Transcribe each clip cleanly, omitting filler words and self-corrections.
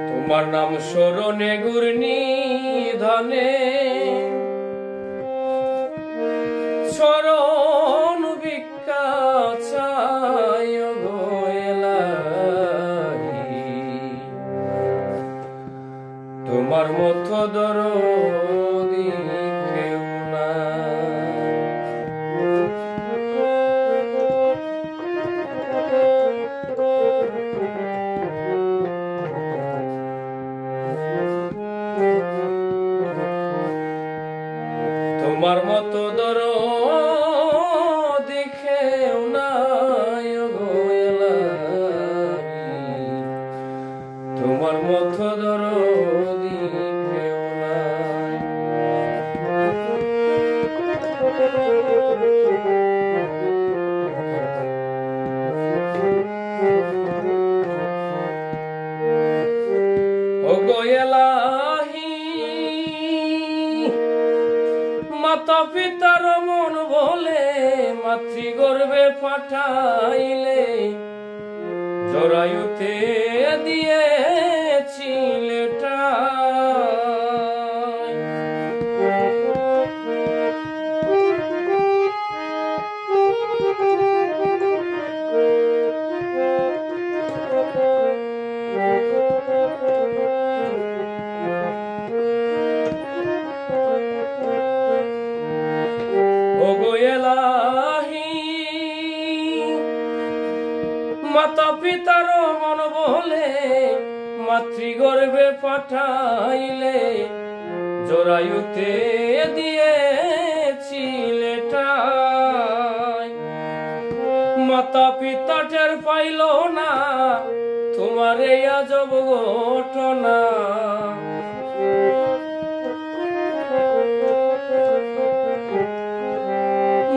তোমার নাম স্মরণে ঘূর্ণি ধনে স্মরণ ভিক্ষা চাই গো এলাহি, তোমার মতো দরদি কেউ নাই। তোমার মতো দরদি কেউ নাই গো এলাহি, তোমার মতো দরদি কেউ নাই। ও গো এলাহি, মাতা পিতার মন বলে মাতৃগর্ভে পাঠাইলে, জরায়ুতে দিয়েছিলে ঠাই। ও গো এলাহি, মাতা পিতার মন বলে মাতৃগর্ভে পাঠাইলে, জরায়ুতে দিয়েছিলে ঠাই। মাতা পিতা টের পাইল না তোমার এই আজব ঘটনা,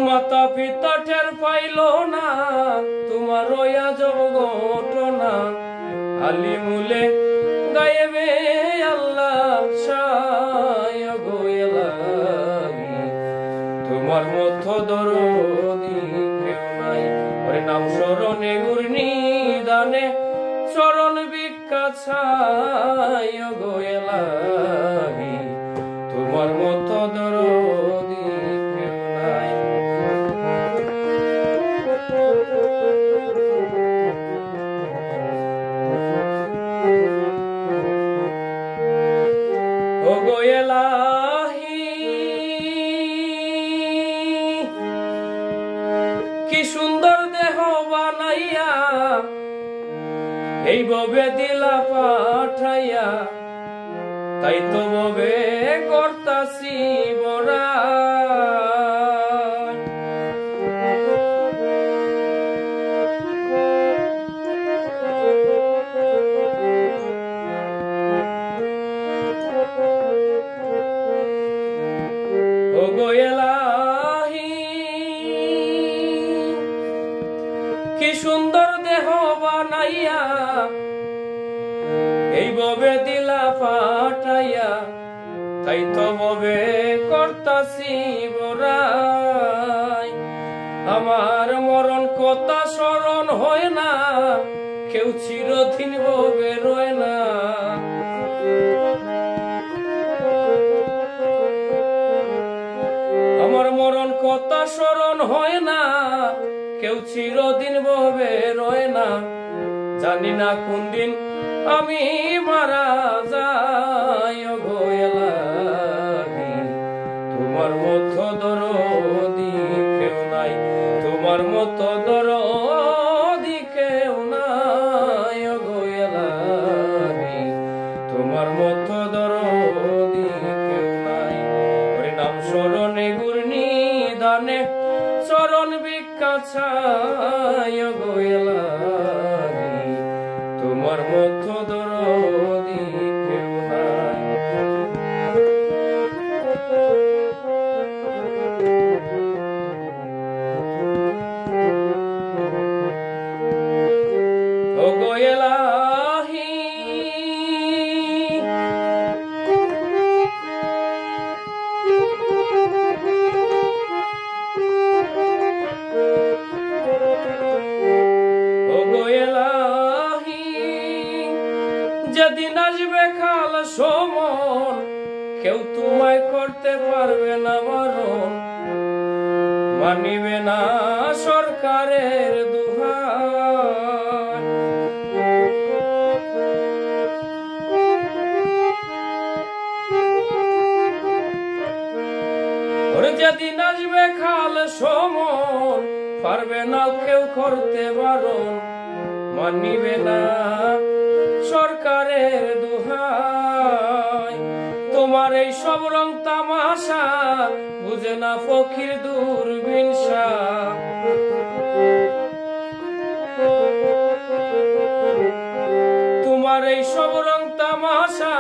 মাতা পিতা টের পাইল না তোমার ওই আজব ঘটনা। আলিমুলে গায়েবে আল্লাহ শায় গো এলাহি, তোমার মতো দরদি কেউ নাই। ওরে নাম স্মরণে ঘূর্ণি দানে চরণ ভিক্ষা চাই গো এলাহি, তোমার মতো দরদি কেউ নাই। ও গো এলাহি, কি সুন্দর দেহ বানাইয়া এই ভবে দিলা পাঠাইয়া, তাই তো ভবে করতাছি বড়া। ও গো এলাহি, কি সুন্দর দেহ বানাইয়া এই ভবে দিলা পাঠাইয়া, তাই তো ভবে করতাছি বড়াই। আমার মরণ কথা স্মরণ হয় না, কেউ চিরদিন ভবে রয় না। আমার মরণ কথা স্মরণ হয় না, কেউ চিরদিন ভবে রয় না। জানি না কোন দিন আমি মারা যাই গো এলাহি, তোমার মতো দরদি কেউ নাই, তোমার মতো দরদি কেউ নাই গো এলাহি, তোমার মতো দরদি কেউ নাই। ওরে নাম স্মরণে ঘূর্ণি দানে চরণ ভিক্ষা চাই গো এলাহি, তোমার মতো দরদি কেউ নাই। ও গো এলাহি, যেদিন আসবে কাল সমন কেউ তোমায় করতে পারবে না বারণ, মানিবে না সরকারের দোহাই। ওরে যেদিন আসবে কাল সমন পারবে না কেউ করতে বারণ, মানিবে না সরকারের দোহাই। তোমার এই সব রং তামাশা বুঝে না ফকির দূরবীনশা, তোমার এই সব রং তামাশা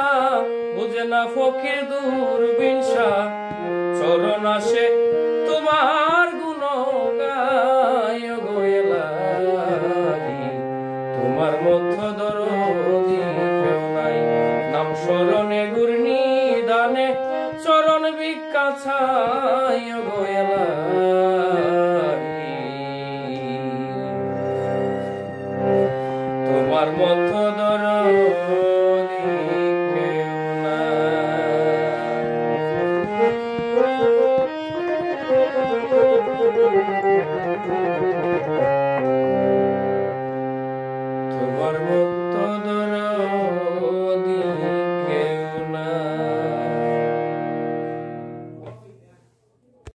বুঝে না ফকির দূরবীনশা। চরণ আসে তোমার গুণ গায় গো এলাহি, তোমার মধ্য দরদি কেউ নাই। নাম স্মরণে গুরনি দানে চরণ ভিক্ষা ছাই গো এলাহি, তোমার মধ্য